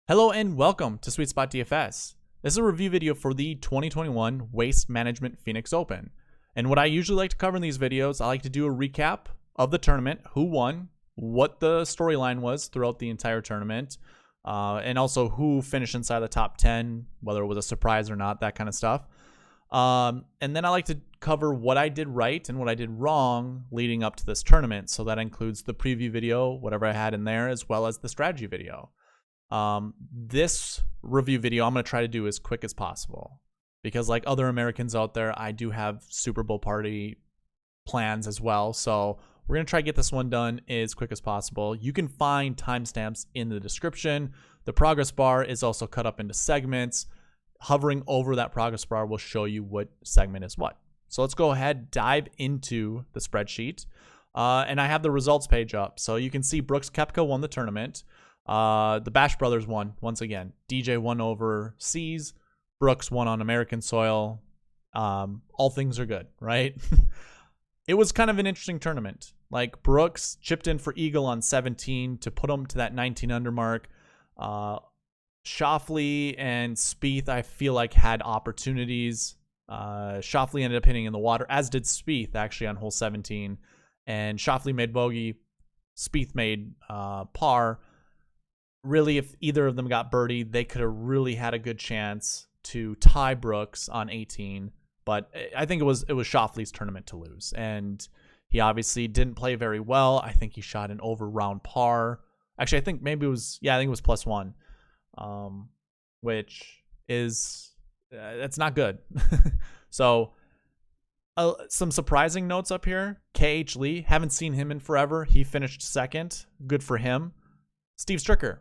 Hello and welcome to SweetSpotDFS. This is a review video for the 2021 Waste Management Phoenix Open. And what I usually like to cover in these videos, I like to do a recap of the tournament, who won, what the storyline was throughout the entire tournament, and also who finished inside the top 10, whether it was a surprise or not, that kind of stuff. And then I like to cover what I did right and what I did wrong leading up to this tournament. So that includes the preview video, whatever I had in there, as well as the strategy video. This review video I'm going to try to do as quick as possible because, like other Americans out there, I do have Super Bowl party plans as well. So we're going to try to get this one done as quick as possible. You can find timestamps in the description. The progress bar is also cut up into segments. Hovering over that progress bar will show you what segment is what. So let's go ahead, dive into the spreadsheet. And I have the results page up. So you can see Brooks Koepka won the tournament. The Bash Brothers won once again. DJ won over Seas. Brooks won on American soil. All things are good, right? It was kind of an interesting tournament. Like, Brooks chipped in for eagle on 17 to put him to that 19 under mark. Schauffele and Spieth, I feel like, had opportunities. Schauffele ended up hitting in the water, as did Spieth actually on hole 17. And Schauffele made bogey. Spieth made par. Really, if either of them got birdie, they could have really had a good chance to tie Brooks on 18. But I think it was Schauffele's tournament to lose. And he obviously didn't play very well. I think he shot an over round par. Actually, I think maybe it was, I think it was +1. Which is, that's not good. So, some surprising notes up here. KH Lee, haven't seen him in forever. He finished second. Good for him. Steve Stricker.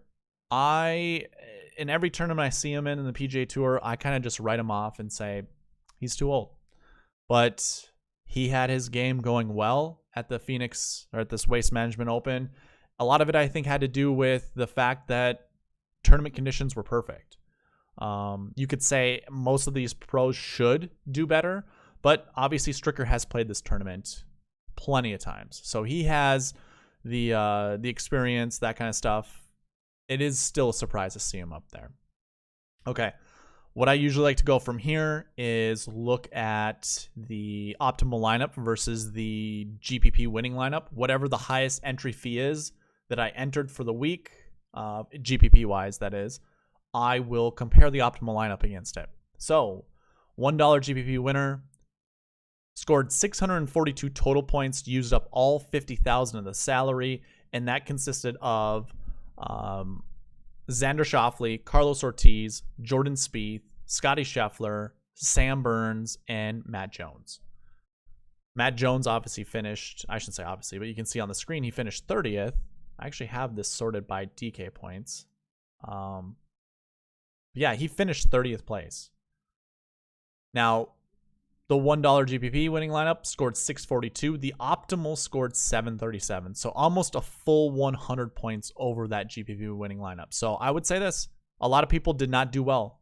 In every tournament I see him in the PGA Tour, I kind of just write him off and say, he's too old. But he had his game going well at the Phoenix, or at this Waste Management Open. A lot of it, I think, had to do with the fact that tournament conditions were perfect. You could say most of these pros should do better, but obviously Stricker has played this tournament plenty of times. So he has the experience, that kind of stuff. It is still a surprise to see him up there. Okay, what I usually like to go from here is look at the optimal lineup versus the GPP winning lineup. Whatever the highest entry fee is that I entered for the week, GPP wise, that is, I will compare the optimal lineup against it. So, $1 GPP winner scored 642 total points, used up all 50,000 of the salary, and that consisted of Xander Schauffele, Carlos Ortiz, Jordan Spieth, Scotty Scheffler, Sam Burns, and Matt Jones. Matt Jones obviously finished, I shouldn't say obviously, but you can see on the screen he finished 30th. I actually have this sorted by DK points. Yeah, he finished 30th place. Now, the $1 GPP winning lineup scored 642. The optimal scored 737. So almost a full 100 points over that GPP winning lineup. So I would say this. A lot of people did not do well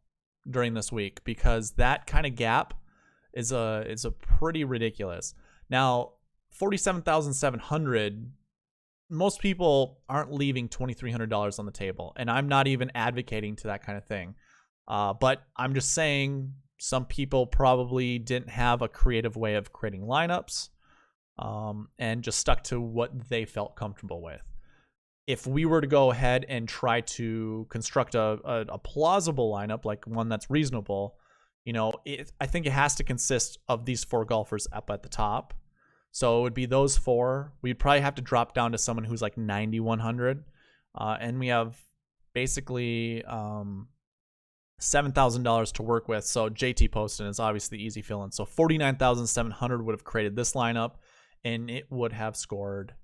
during this week because that kind of gap is a pretty ridiculous. Now, 47,700, most people aren't leaving $2,300 on the table. And I'm not even advocating to that kind of thing. But I'm just saying, some people probably didn't have a creative way of creating lineups and just stuck to what they felt comfortable with. If we were to go ahead and try to construct a plausible lineup, like one that's reasonable, I think it has to consist of these 4 golfers up at the top. So it would be those 4. We'd probably have to drop down to someone who's like 9,100. And we have basically $7,000 to work with. So JT Poston is obviously the easy fill-in. So 49,700 would have created this lineup, and it would have scored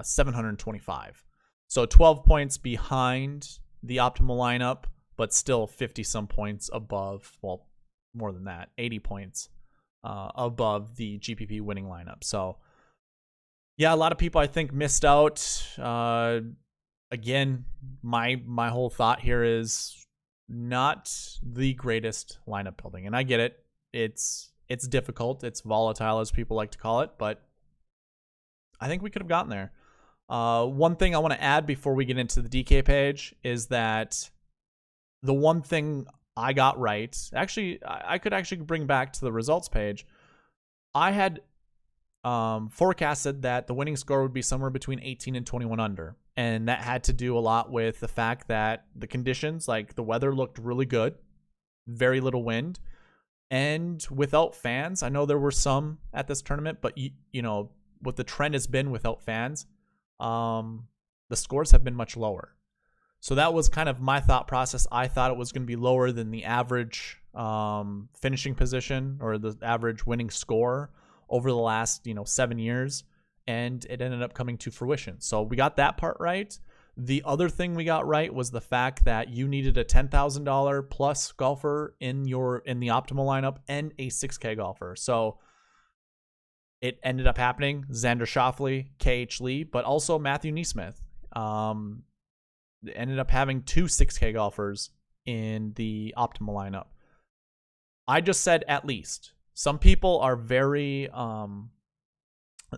725. So 12 points behind the optimal lineup, but still 50-some points above, well, more than that, 80 points above the GPP winning lineup. So, yeah, a lot of people, I think, missed out. Again, my whole thought here is not the greatest lineup building, and I get it. It's difficult. It's volatile, as people like to call it, but I think we could have gotten there. One thing I want to add before we get into the DK page is that the one thing I got right, actually, I could actually bring back to the results page. I had forecasted that the winning score would be somewhere between 18 and 21 under. And that had to do a lot with the fact that the conditions, like the weather, looked really good, very little wind. And without fans, I know there were some at this tournament, but you know what the trend has been without fans, the scores have been much lower. So that was kind of my thought process. I thought it was going to be lower than the average finishing position or the average winning score over the last 7 years, and it ended up coming to fruition. So we got that part right. The other thing we got right was the fact that you needed a $10,000 plus golfer in the optimal lineup and a 6K golfer. So it ended up happening. Xander Schauffele, KH Lee, but also Matthew Neesmith. Ended up having 2 6K golfers in the optimal lineup. I just said at least. Some people are very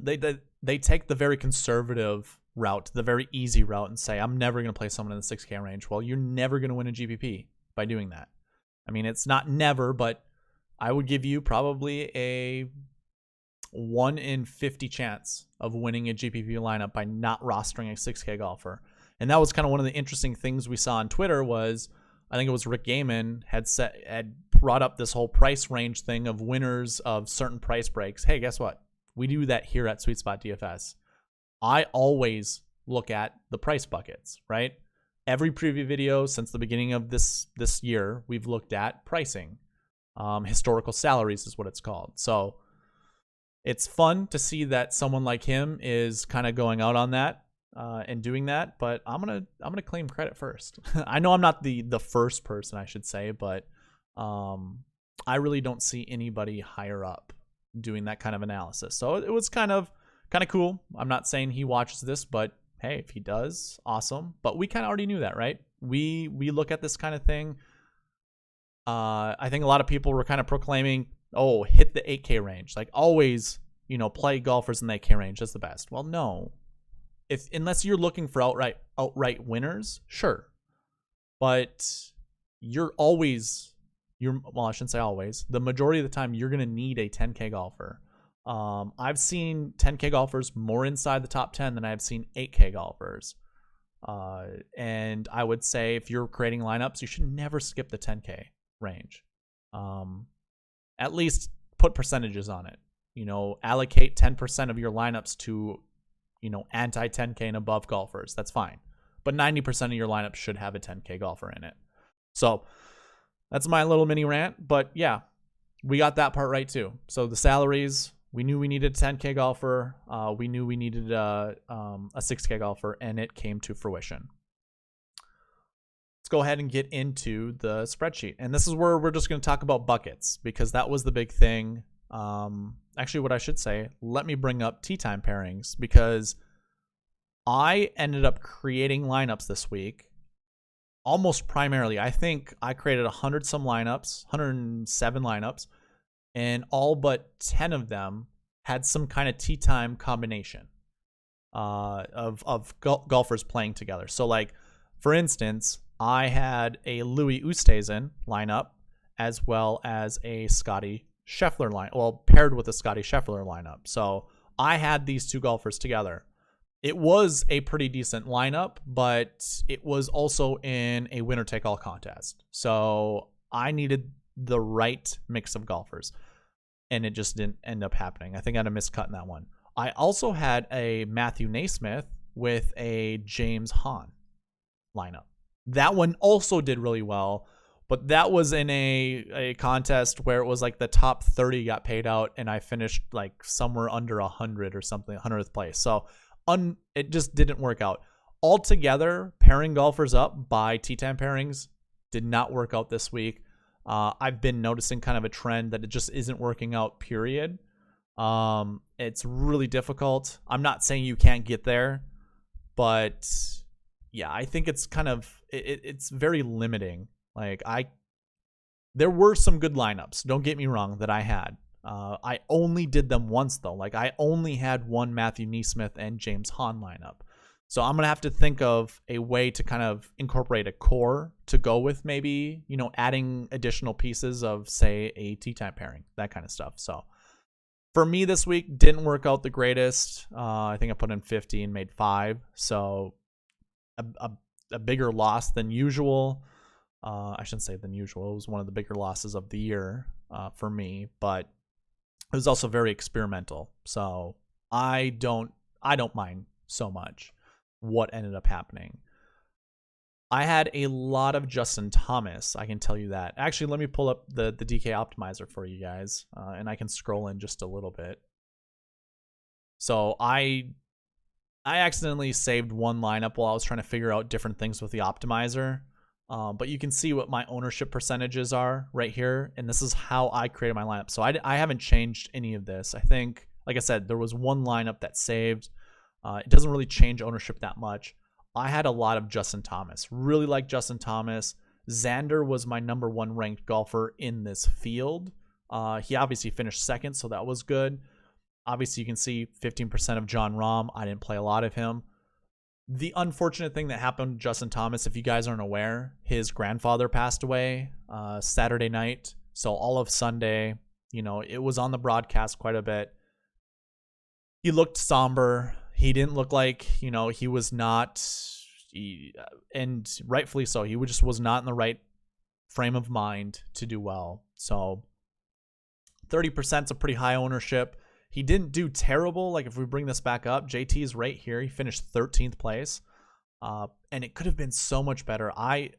they take the very conservative route, the very easy route, and say, I'm never going to play someone in the 6K range. Well, you're never going to win a GPP by doing that. I mean, it's not never, but I would give you probably a 1 in 50 chance of winning a GPP lineup by not rostering a 6K golfer. And that was kind of one of the interesting things we saw on Twitter was, I think it was Rick Gaiman had brought up this whole price range thing of winners of certain price breaks. Hey, guess what? We do that here at SweetSpotDFS. I always look at the price buckets, right? Every preview video since the beginning of this year, we've looked at pricing. Historical salaries is what it's called. So it's fun to see that someone like him is kind of going out on that and doing that, but I'm gonna claim credit first. I know I'm not the first person, I should say, but I really don't see anybody higher up doing that kind of analysis. So it was kind of cool. I'm not saying he watches this, but hey, if he does, awesome. But we kind of already knew that, right? We look at this kind of thing. I think a lot of people were kind of proclaiming, oh, hit the 8K range. Like always, play golfers in the 8K range. That's the best. Well, no. Unless you're looking for outright winners, sure. But well, I shouldn't say always. The majority of the time, you're going to need a 10K golfer. I've seen 10K golfers more inside the top 10 than I've seen 8K golfers. And I would say if you're creating lineups, you should never skip the 10K range. At least put percentages on it. Allocate 10% of your lineups to, anti-10K and above golfers. That's fine. But 90% of your lineup should have a 10K golfer in it. So that's my little mini rant. But yeah, we got that part right too. So the salaries, we knew we needed a 10K golfer. We knew we needed a 6K golfer, and it came to fruition. Let's go ahead and get into the spreadsheet. And this is where we're just going to talk about buckets because that was the big thing. Actually, what I should say, let me bring up Time Pairings because I ended up creating lineups this week. Almost primarily, I think I created 107 lineups, and all but 10 of them had some kind of tee time combination of golfers playing together. So, like, for instance, I had a Louis Oosthuizen lineup as well as a Scotty Scheffler lineup, well, paired with a Scotty Scheffler lineup. So I had these two golfers together. It was a pretty decent lineup, but it was also in a winner-take-all contest. So I needed the right mix of golfers, and it just didn't end up happening. I think I had a miscut in that one. I also had a Matthew Naismith with a James Hahn lineup. That one also did really well, but that was in a contest where it was like the top 30 got paid out, and I finished like somewhere under 100 or something, 100th place. So it just didn't work out. Altogether, pairing golfers up by Time Pairings did not work out this week. I've been noticing kind of a trend that it just isn't working out, period. It's really difficult. I'm not saying you can't get there, but yeah, I think it's kind of, it's very limiting. Like there were some good lineups, don't get me wrong, that I had. I only did them once though. Like I only had one Matthew Neesmith and James Hahn lineup. So I'm going to have to think of a way to kind of incorporate a core to go with, maybe, adding additional pieces of, say, a tee time pairing, that kind of stuff. So for me this week, didn't work out the greatest. I think I put in 50 and made 5. So a bigger loss than usual. I shouldn't say than usual. It was one of the bigger losses of the year for me, but it was also very experimental. So I don't mind so much what ended up happening. I had a lot of Justin Thomas, I can tell you that. Actually, let me pull up the DK optimizer for you guys, and I can scroll in just a little bit. So I accidentally saved one lineup while I was trying to figure out different things with the optimizer. But you can see what my ownership percentages are right here, and this is how I created my lineup. So I haven't changed any of this. I think, like I said, there was one lineup that saved. It doesn't really change ownership that much. I had a lot of Justin Thomas. Really like Justin Thomas. Xander was my number 1 ranked golfer in this field. He obviously finished second, so that was good. Obviously, you can see 15% of Jon Rahm. I didn't play a lot of him. The unfortunate thing that happened to Justin Thomas, if you guys aren't aware, his grandfather passed away Saturday night. So all of Sunday, it was on the broadcast quite a bit. He looked somber. He didn't look like, he was not, and rightfully so, he just was not in the right frame of mind to do well. So 30% is a pretty high ownership. He didn't do terrible. Like, if we bring this back up, JT is right here. He finished 13th place. And it could have been so much better. I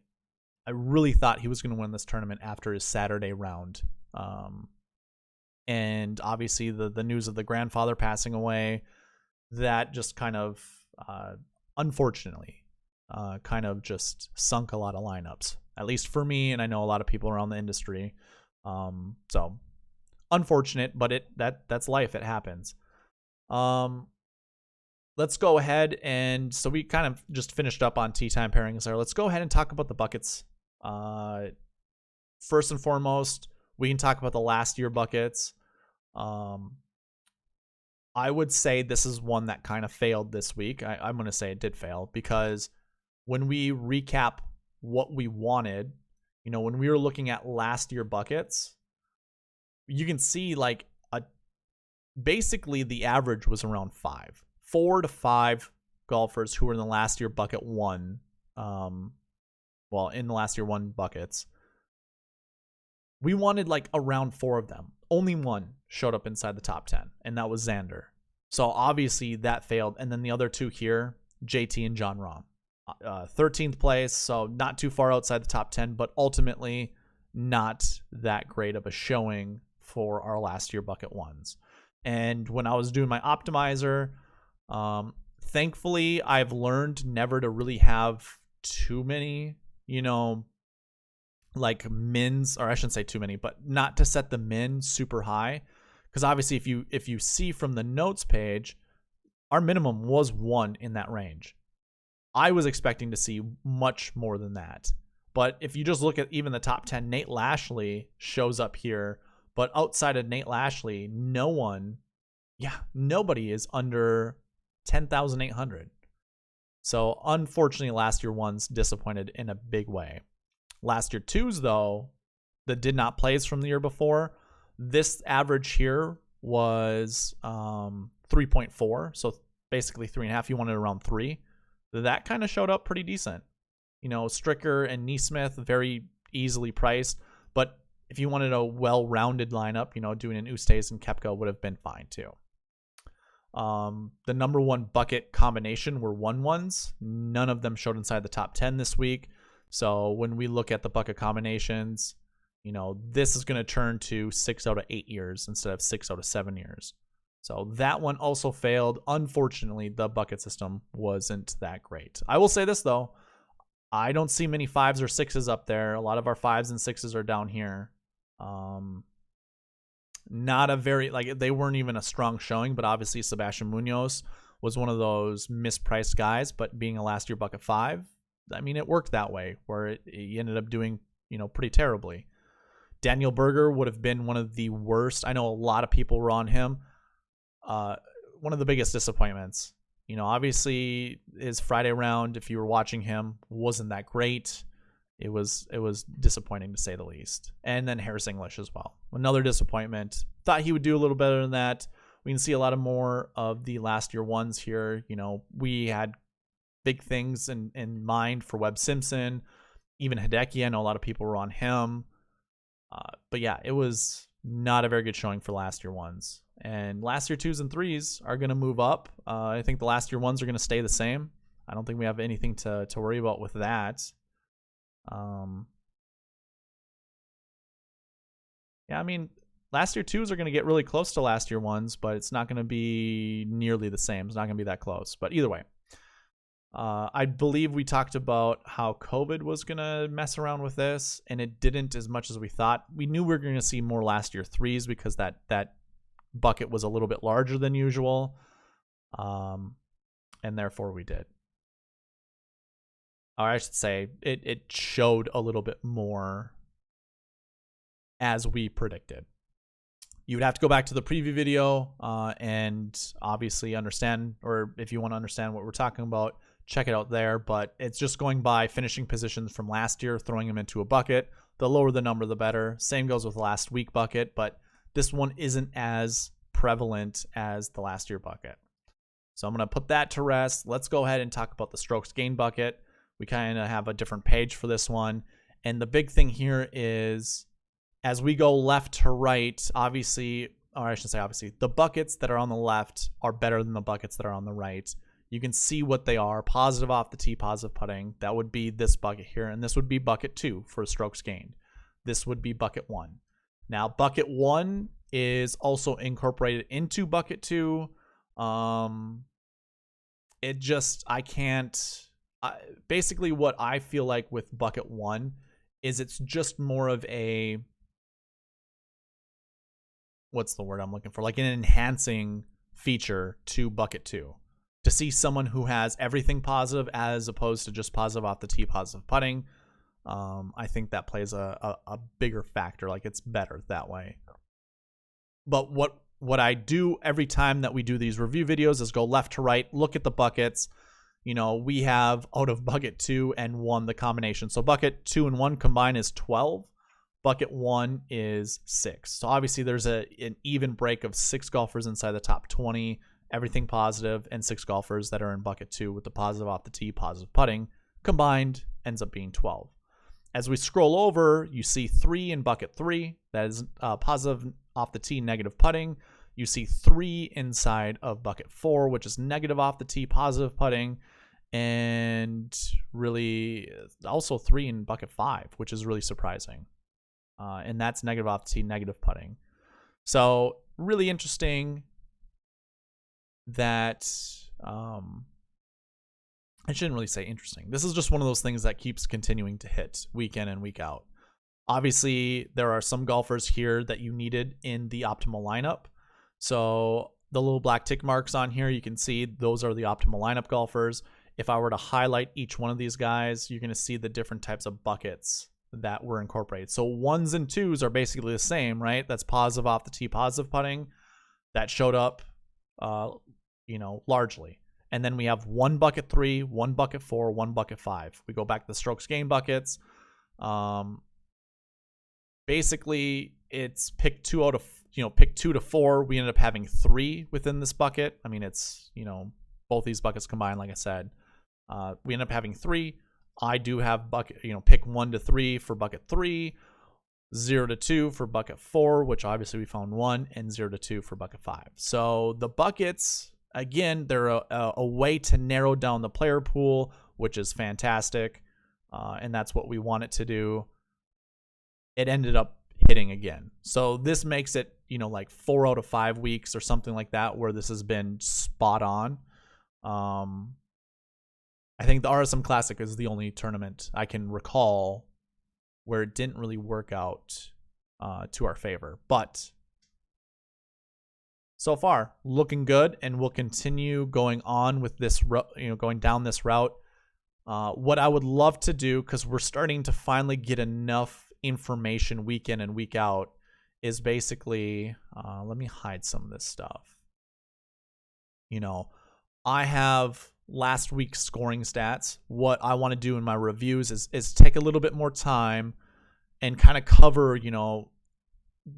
really thought he was going to win this tournament after his Saturday round. And obviously the news of the grandfather passing away, that just kind of, unfortunately, kind of just sunk a lot of lineups, at least for me. And I know a lot of people around the industry. So unfortunate, but that's life. It happens. Let's go ahead, and so we kind of just finished up on tee time pairings there. Let's go ahead and talk about the buckets. First and foremost, we can talk about the last year buckets. I would say this is one that kind of failed this week. I'm going to say it did fail, because when we recap what we wanted, when we were looking at last year buckets, you can see like basically the average was around 4 to 5 golfers who were in the last year bucket one. In the last year one buckets, we wanted like around 4 of them. Only one showed up inside the top 10, and that was Xander. So obviously that failed. And then the other 2 here, JT and Jon Rahm. 13th place, so not too far outside the top 10, but ultimately not that great of a showing for our last year bucket ones. And when I was doing my optimizer, thankfully I've learned never to really have too many, like mins, or I shouldn't say too many, but not to set the min super high. Because obviously if you see from the notes page, our minimum was 1 in that range. I was expecting to see much more than that. But if you just look at even the top 10, Nate Lashley shows up here. But outside of Nate Lashley, nobody is under 10,800. So unfortunately, last year ones disappointed in a big way. Last year twos, though, that did not place from the year before, this average here was 3.4. So basically 3.5. You wanted around 3. That kind of showed up pretty decent. Stricker and Neesmith, very easily priced. But if you wanted a well-rounded lineup, doing an Ustays and Koepka would have been fine too. The number 1 bucket combination were 1-1s. None of them showed inside the top 10 this week. So when we look at the bucket combinations, this is going to turn to 6 out of 8 years instead of 6 out of 7 years. So that one also failed. Unfortunately, the bucket system wasn't that great. I will say this, though. I don't see many 5s or 6s up there. A lot of our 5s and 6s are down here. Not a very, they weren't even a strong showing, but obviously Sebastian Munoz was one of those mispriced guys, but being a last year bucket 5, it worked that way, where he ended up doing, pretty terribly. Daniel Berger would have been one of the worst. I know a lot of people were on him. One of the biggest disappointments. You know, obviously his Friday round, if you were watching him, wasn't that great. It was disappointing to say the least. And then Harris English as well. Another disappointment. Thought he would do a little better than that. We can see a lot of more of the last year ones here. You know, we had big things in mind for Webb Simpson, even Hideki. I know a lot of people were on him. But yeah, it was not a very good showing for last year ones. And last year 2s and 3s are going to move up. I think the last year 1s are going to stay the same. I don't think we have anything to worry about with that. Yeah, I mean, last year 2s are going to get really close to last year 1s, but it's not going to be nearly the same. It's not going to be that close. But either way, I believe we talked about how COVID was going to mess around with this, and it didn't as much as we thought. We knew we were going to see more last year 3s because that bucket was a little bit larger than usual, and therefore we did. Or I should say, it showed a little bit more as we predicted. You would have to go back to the preview video and obviously understand, or if you want to understand what we're talking about, check it out there. But it's just going by finishing positions from last year, throwing them into a bucket. The lower the number, the better. Same goes with last week bucket, but this one isn't as prevalent as the last year bucket. So I'm going to put that to rest. Let's go ahead and talk about the strokes gained bucket. We kind of have a different page for this one. And the big thing here is, as we go left to right, obviously, or I should say obviously, the buckets that are on the left are better than the buckets that are on the right. You can see what they are. Positive off the tee, positive putting. That would be this bucket here. And this would be bucket 2 for strokes gained. This would be bucket 1. Now, bucket 1 is also incorporated into bucket 2. Basically what I feel like with bucket 1 is it's just more of a, what's the word I'm looking for? Like an enhancing feature to bucket 2. To see someone who has everything positive as opposed to just positive off the tee, positive putting, I think that plays a bigger factor. Like, it's better that way. But what I do every time that we do these review videos is go left to right, look at the buckets. You know, we have out of bucket 2 and 1 the combination. So bucket 2 and 1 combined is 12. Bucket 1 is 6. So obviously there's an even break of 6 golfers inside the top 20, everything positive, and 6 golfers that are in bucket 2 with the positive off the tee, positive putting. Combined ends up being 12. As we scroll over, you see 3 in bucket 3. That is positive off the tee, negative putting. You see 3 inside of bucket 4, which is negative off the tee, positive putting. And really also 3 in bucket 5, which is really surprising. And that's negative off the tee, negative putting. So really interesting that I shouldn't really say interesting. This is just one of those things that keeps continuing to hit week in and week out. Obviously, there are some golfers here that you needed in the optimal lineup. So the little black tick marks on here, you can see those are the optimal lineup golfers. If I were to highlight each one of these guys, you're going to see the different types of buckets that were incorporated. So 1s and 2s are basically the same, right? That's positive off the tee, positive putting. That showed up, largely. And then we have 1 bucket 3, 1 bucket 4, 1 bucket 5. We go back to the strokes gained buckets. Basically, it's pick 2 to 4. We ended up having 3 within this bucket. I mean, it's, both these buckets combined, like I said. We end up having 3. I do have pick 1 to 3 for bucket 3, 0 to 2 for bucket 4, which obviously we found 1, and 0 to 2 for bucket 5. So the buckets, again, they're a way to narrow down the player pool, which is fantastic. And that's what we want it to do. It ended up hitting again. So this makes it, like 4 out of 5 weeks or something like that, where this has been spot on. I think the RSM Classic is the only tournament I can recall where it didn't really work out to our favor. But so far, looking good, and we'll continue going on with this, going down this route. What I would love to do, because we're starting to finally get enough information week in and week out, is basically, let me hide some of this stuff. I have last week's scoring stats. What I want to do in my reviews is take a little bit more time and kind of cover, you know,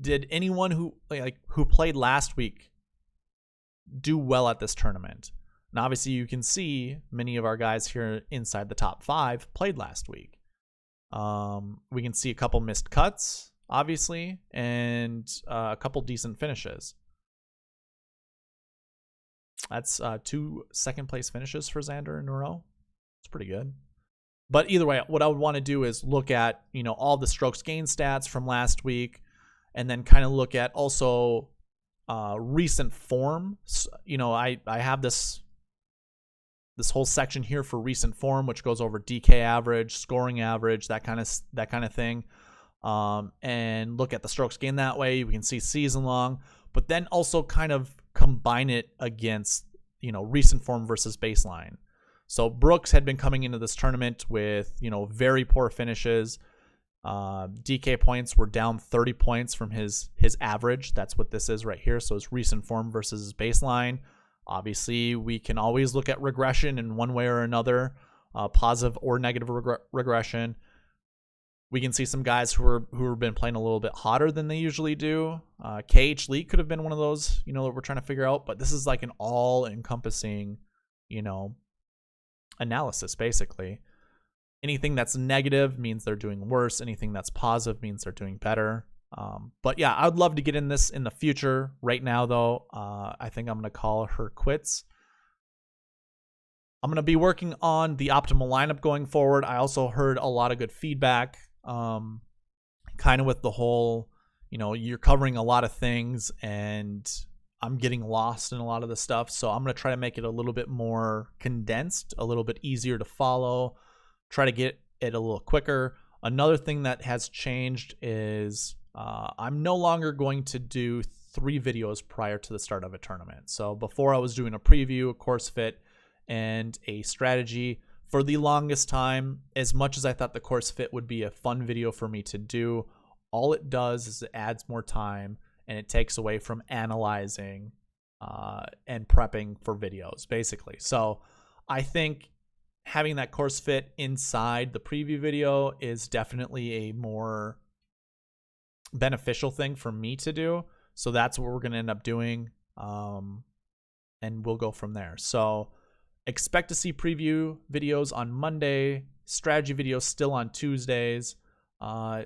did anyone who played last week do well at this tournament? And obviously you can see many of our guys here inside the top 5 played last week. We can see a couple missed cuts, obviously, and a couple decent finishes. That's 2 second place finishes for Xander in a row. It's pretty good. But either way, what I would want to do is look at, you know, all the strokes gained stats from last week, and then kind of look at also recent form. You know, I have this whole section here for recent form, which goes over DK average, scoring average, that kind of thing, and look at the strokes gained that way. We can see season long, but then also kind of combine it against, you know, recent form versus baseline. So Brooks had been coming into this tournament with, you know, very poor finishes. DK points were down 30 points from his average. That's what this is right here. So it's recent form versus his baseline. Obviously, we can always look at regression in one way or another, positive or negative regression. We can see some guys who have been playing a little bit hotter than they usually do. KH Lee could have been one of those, you know, that we're trying to figure out. But this is like an all-encompassing, you know, analysis, basically. Anything that's negative means they're doing worse. Anything that's positive means they're doing better. But yeah, I would love to get in this in the future. Right now, though, I think I'm going to call her quits. I'm going to be working on the optimal lineup going forward. I also heard a lot of good feedback, kind of with the whole, you know, you're covering a lot of things and I'm getting lost in a lot of the stuff. So I'm going to try to make it a little bit more condensed, a little bit easier to follow, try to get it a little quicker. Another thing that has changed is I'm no longer going to do 3 videos prior to the start of a tournament. So before I was doing a preview, a course fit, and a strategy. For the longest time, as much as I thought the course fit would be a fun video for me to do, all it does is it adds more time and it takes away from analyzing and prepping for videos, basically. So I think having that course fit inside the preview video is definitely a more beneficial thing for me to do. So that's what we're going to end up doing. And we'll go from there. So expect to see preview videos on Monday, strategy videos still on Tuesdays.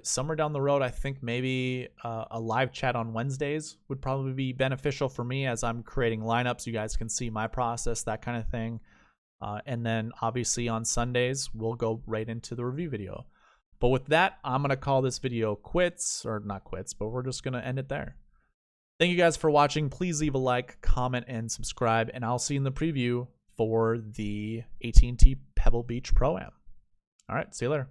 Somewhere down the road, I think maybe a live chat on Wednesdays would probably be beneficial for me as I'm creating lineups. You guys can see my process, that kind of thing. And then obviously on Sundays, we'll go right into the review video. But with that, I'm going to call this video quits, or not quits, but we're just going to end it there. Thank you guys for watching. Please leave a like, comment, and subscribe, and I'll see you in the preview for the AT&T Pebble Beach Pro-Am. All right, see you later.